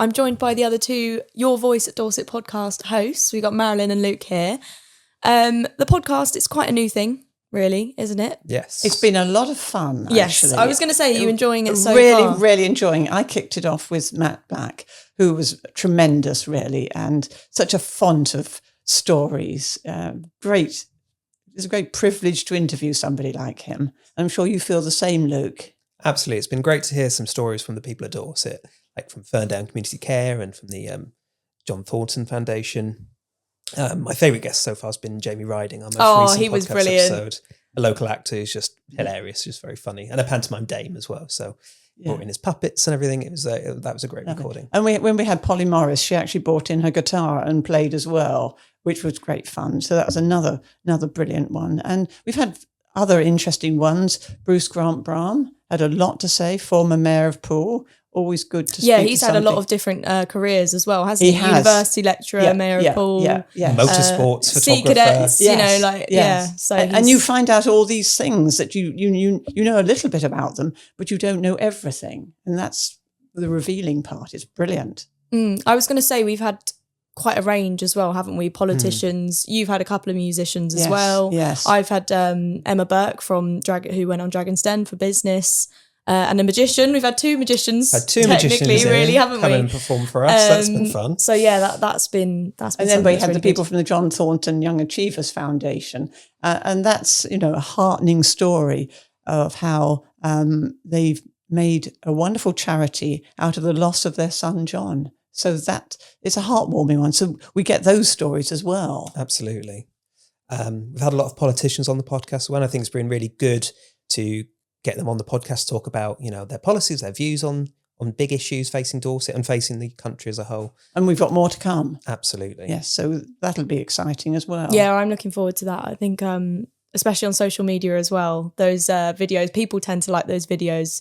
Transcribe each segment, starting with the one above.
I'm joined by the other two Your Voice at Dorset Podcast hosts. We've got Marilyn and Luke here. The podcast, it's quite a new thing, really, isn't it? Yes. It's been a lot of fun, Yes, actually. I was going to say, are you enjoying it so really, far? Really enjoying it. I kicked it off with Matt Black, who was tremendous, really, and such a font of stories. Great. It's a great privilege to interview somebody like him. I'm sure you feel the same, Luke. Absolutely. It's been great to hear some stories from the people at Dorset, like from Ferndown Community Care and from the John Thornton Foundation. My favourite guest so far has been Jamie Riding, our most recent he was podcast brilliant. episode. A local actor who's just hilarious, just very funny, and a pantomime dame as well. So brought in his puppets and everything. It was that was a great recording. And when we had Polly Morris, she actually brought in her guitar and played as well, which was great fun. So that was another brilliant one. And we've had other interesting ones. Bruce Grant Brahm had a lot to say, former mayor of Poole. Always good to speak Yeah, he's to had a lot somebody. of different careers as well, hasn't he? Has. University lecturer, mayor of Poole. Motorsports, Sea photographer. cadets, Yes. So and you find out all these things that you know a little bit about them, but you don't know everything. And that's the revealing part. It's brilliant. I was going to say, we've had quite a range as well, haven't we? Politicians. You've had a couple of musicians as well. Yes. I've had Emma Burke from who went on Dragon's Den for business. And a magician. We've had two magicians. Technically, really, haven't come we? and perform for us. That's been fun. So yeah, that's been. And then we had the people from the John Thornton Young Achievers Foundation, and that's a heartening story of how they've made a wonderful charity out of the loss of their son John. So that it's a heartwarming one. So we get those stories as well. Absolutely. We've had a lot of politicians on the podcast as well. I think it's been really good to get them on the podcast to talk about, their policies, their views on big issues facing Dorset and facing the country as a whole. And we've got more to come. Absolutely. Yes, so that'll be exciting as well. Yeah, I'm looking forward to that. I think, especially on social media as well, those videos, people tend to like those videos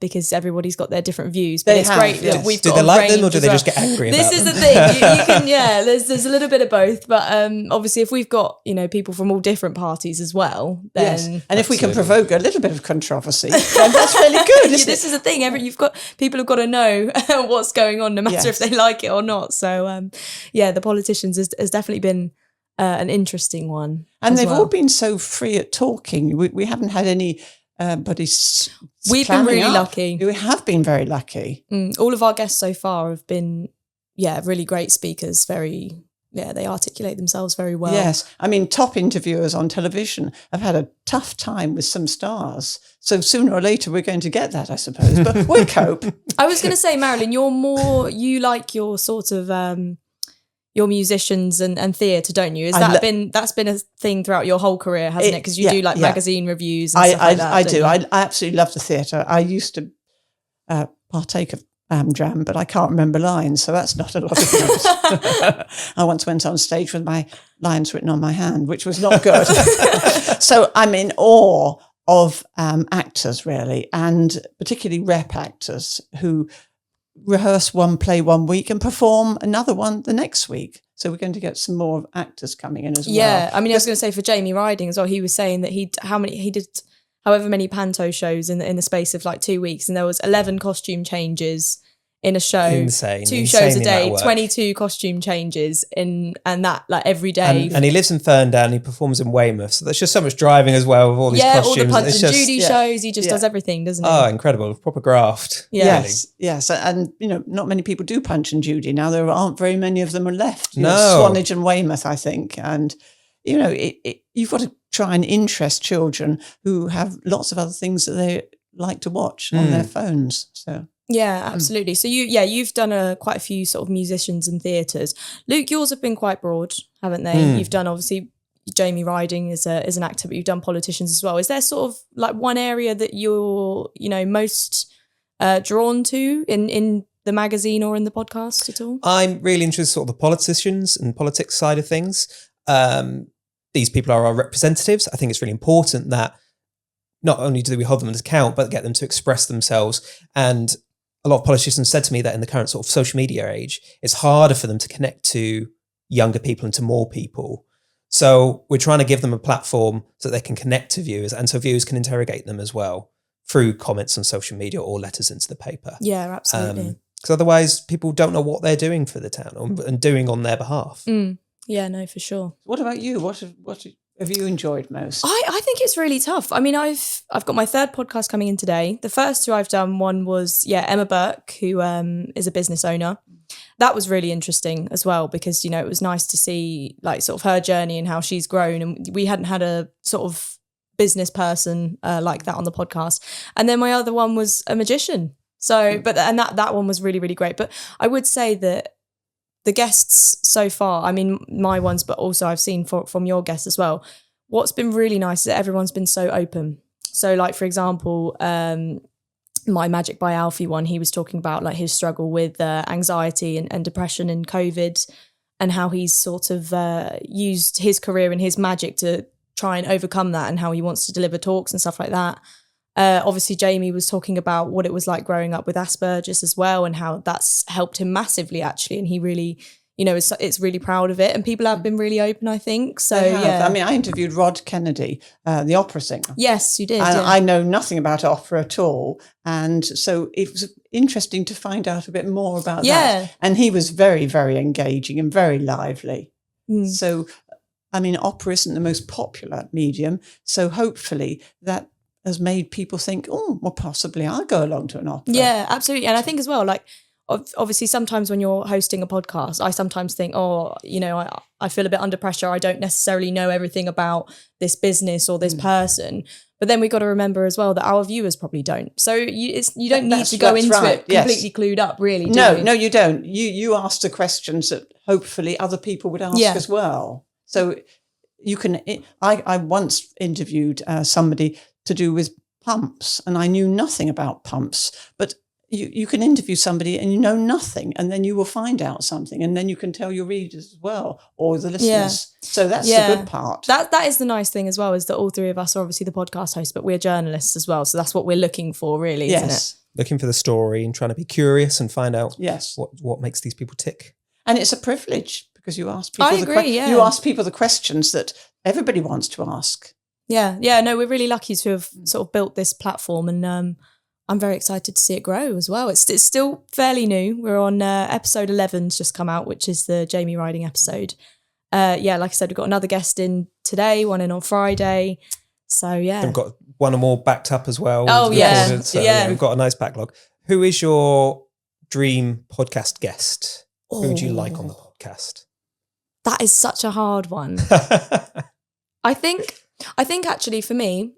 because everybody's got their different views. But it's great that we've got a range. Do they like them or do they just get angry about them? This is the thing. You can, there's a little bit of both. But obviously, if we've got, people from all different parties as well, then... Yes. And if we can provoke a little bit of controversy, then that's really good, isn't This is the thing. People have got to know what's going on, no matter if they like it or not. So, the politicians has definitely been an interesting one. And they've all been so free at talking. We haven't had any... We've been really lucky. We have been very lucky. All of our guests so far have been, really great speakers. They articulate themselves very well. Yes. I mean, top interviewers on television have had a tough time with some stars. So sooner or later we're going to get that, I suppose. But we'll cope. I was going to say, Marilyn, you like your sort of... your musicians and theatre, don't you? That's been a thing throughout your whole career, hasn't it? Because you do magazine reviews and stuff like that. I do. I absolutely love the theatre. I used to partake of Jam, but I can't remember lines, so that's not a lot of use. I once went on stage with my lines written on my hand, which was not good. So I'm in awe of actors, really, and particularly rep actors who rehearse one play one week and perform another one the next week. So we're going to get some more actors coming in as well. Yeah, I mean, I was going to say for Jamie Riding as well, he was saying that he did however many panto shows in the space of like 2 weeks, and there was 11 costume changes in a show. Insane. 2 shows a day, 22 costume changes and that like every day. And he lives in Ferndown, he performs in Weymouth. So there's just so much driving as well with all these costumes. Yeah, all the Punch and Judy shows, he just does everything, doesn't he? Oh, incredible. Proper graft. Yeah. Yes. And, not many people do Punch and Judy. Now there aren't very many of them left. No. Swanage and Weymouth, I think. And, you've got to try and interest children who have lots of other things that they like to watch on their phones. So... Yeah, absolutely. So you've done quite a few sort of musicians and theatres. Luke, yours have been quite broad, haven't they? You've done obviously Jamie Riding is an actor, but you've done politicians as well. Is there sort of like one area that you're most drawn to in the magazine or in the podcast at all? I'm really interested in sort of the politicians and politics side of things. These people are our representatives. I think it's really important that not only do we hold them to account, but get them to express themselves. And a lot of politicians said to me that in the current sort of social media age, it's harder for them to connect to younger people and to more people. So we're trying to give them a platform so that they can connect to viewers and so viewers can interrogate them as well through comments on social media or letters into the paper. Yeah, absolutely. Because otherwise people don't know what they're doing for the town and doing on their behalf. Yeah, no, for sure. What about you? What have you enjoyed most? I think it's really tough. I mean, I've got my third podcast coming in today. The first two I've done, one was, Emma Burke, who is a business owner. That was really interesting as well because, it was nice to see like sort of her journey and how she's grown. And we hadn't had a sort of business person like that on the podcast. And then my other one was a magician. So, that one was really, really great. But I would say that the guests so far, I mean, my ones, but also I've seen from your guests as well. What's been really nice is that everyone's been so open. So like, for example, my Magic by Alfie one, he was talking about like his struggle with anxiety and depression and COVID and how he's sort of used his career and his magic to try and overcome that and how he wants to deliver talks and stuff like that. Obviously, Jamie was talking about what it was like growing up with Asperger's as well and how that's helped him massively, actually. And he really, it's really proud of it. And people have been really open, I think. So, yeah. I mean, I interviewed Rod Kennedy, the opera singer. Yes, you did. And I know nothing about opera at all. And so it was interesting to find out a bit more about that. And he was very, very engaging and very lively. So, I mean, opera isn't the most popular medium. So hopefully that has made people think, well, possibly I'll go along to an opera. Yeah, absolutely. And I think as well, like, obviously sometimes when you're hosting a podcast, I sometimes think, I feel a bit under pressure. I don't necessarily know everything about this business or this person. But then we've got to remember as well that our viewers probably don't. So you don't need to go into it completely clued up, really, do you? No, you don't. You ask the questions that hopefully other people would ask as well. So you can, I once interviewed somebody to do with pumps, and I knew nothing about pumps, but you can interview somebody and you know nothing, and then you will find out something, and then you can tell your readers as well, or the listeners. So that's the good part. That is the nice thing as well, is that all three of us are obviously the podcast hosts, but we're journalists as well. So that's what we're looking for, really, isn't it? Looking for the story and trying to be curious and find out what makes these people tick. And it's a privilege because you ask people you ask people the questions that everybody wants to ask. Yeah, no, we're really lucky to have sort of built this platform, and I'm very excited to see it grow as well. It's still fairly new. We're on episode 11's just come out, which is the Jamie riding episode. Like I said, we've got another guest in today, one in on Friday. So, yeah. We've got one or more backed up as well. Oh, yeah. We've got a nice backlog. Who is your dream podcast guest? Who would you like on the podcast? That is such a hard one. I think actually for me,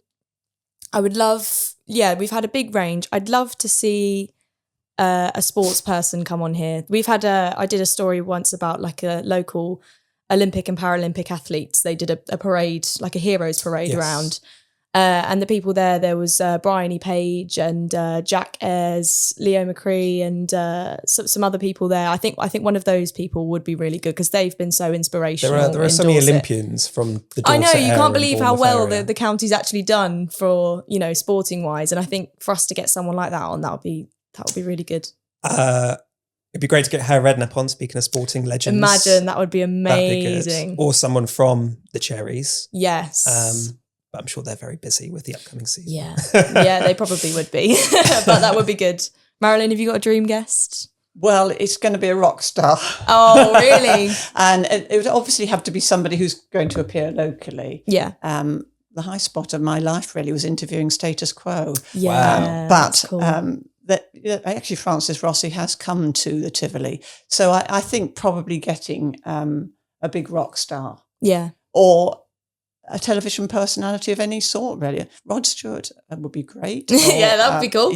I would love, we've had a big range. I'd love to see a sports person come on here. I did a story once about like a local Olympic and Paralympic athletes. They did a parade, like a heroes parade around. And the people there was Bryony Page and Jack Ayres, Leo McCree, and some other people there. I think one of those people would be really good because they've been so inspirational. There are so many Olympians from the Dorset I know, you can't area believe how well the county's actually done for, sporting wise. And I think for us to get someone like that on, that would be really good. It'd be great to get Hera Redknapp on, speaking of sporting legends. Imagine, that would be amazing. Or someone from the Cherries. Yes. But I'm sure they're very busy with the upcoming season. Yeah, they probably would be. But that would be good. Marilyn, have you got a dream guest? Well, it's going to be a rock star. Oh, really? And it would obviously have to be somebody who's going to appear locally. Yeah. The high spot of my life really was interviewing Status Quo. Yeah. But cool. Actually, Francis Rossi has come to the Tivoli. So I think probably getting a big rock star. Yeah. Or a television personality of any sort, really. Rod Stewart would be great. Or, yeah, that would be cool.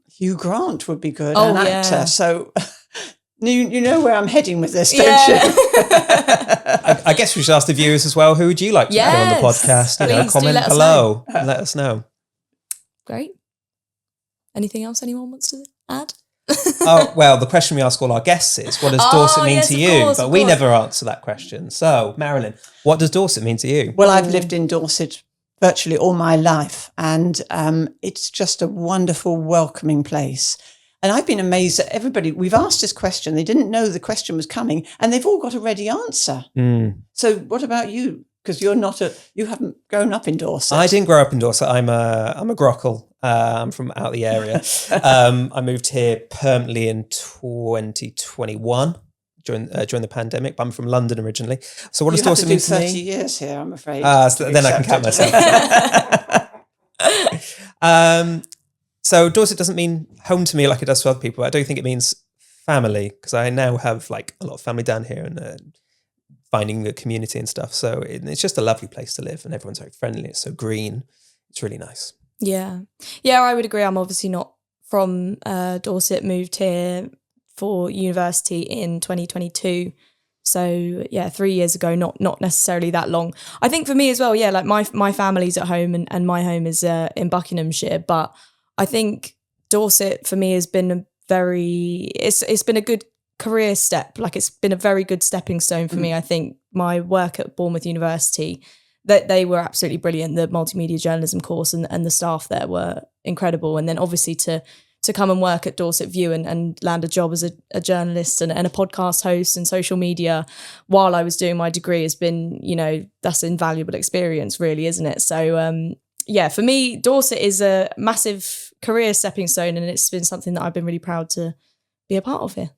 Hugh Grant would be good, an actor. Yeah. So you know where I'm heading with this, don't you? I guess we should ask the viewers as well, who would you like to hear on the podcast? Please, comment below and let us know. Great. Anything else anyone wants to add? Oh, well, the question we ask all our guests is, what does Dorset mean to you? But we never answer that question. So, Marilyn, what does Dorset mean to you? Well, I've lived in Dorset virtually all my life, and it's just a wonderful, welcoming place. And I've been amazed at everybody. We've asked this question. They didn't know the question was coming, and they've all got a ready answer. So what about you? because you haven't grown up in Dorset. I didn't grow up in Dorset. I'm a Grockle. I'm from out the area. I moved here permanently in 2021 during the pandemic. But I'm from London originally. So what does Dorset mean to me? 30 years here, I'm afraid. So then I can count myself. So Dorset doesn't mean home to me like it does to other people. I don't think it means family, because I now have like a lot of family down here and finding the community and stuff. So it's just a lovely place to live, and everyone's very friendly. It's so green. It's really nice. Yeah, I would agree. I'm obviously not from Dorset. Moved here for university in 2022. So 3 years ago, not necessarily that long. I think for me as well, like my family's at home and my home is in Buckinghamshire. But I think Dorset for me has been it's been a good career step. Like it's been a very good stepping stone for me. I think my work at Bournemouth University, that they were absolutely brilliant. The multimedia journalism course and the staff there were incredible. And then obviously to come and work at Dorset View and land a job as a journalist and a podcast host and social media while I was doing my degree has been, that's an invaluable experience really, isn't it? So for me, Dorset is a massive career stepping stone, and it's been something that I've been really proud to be a part of here.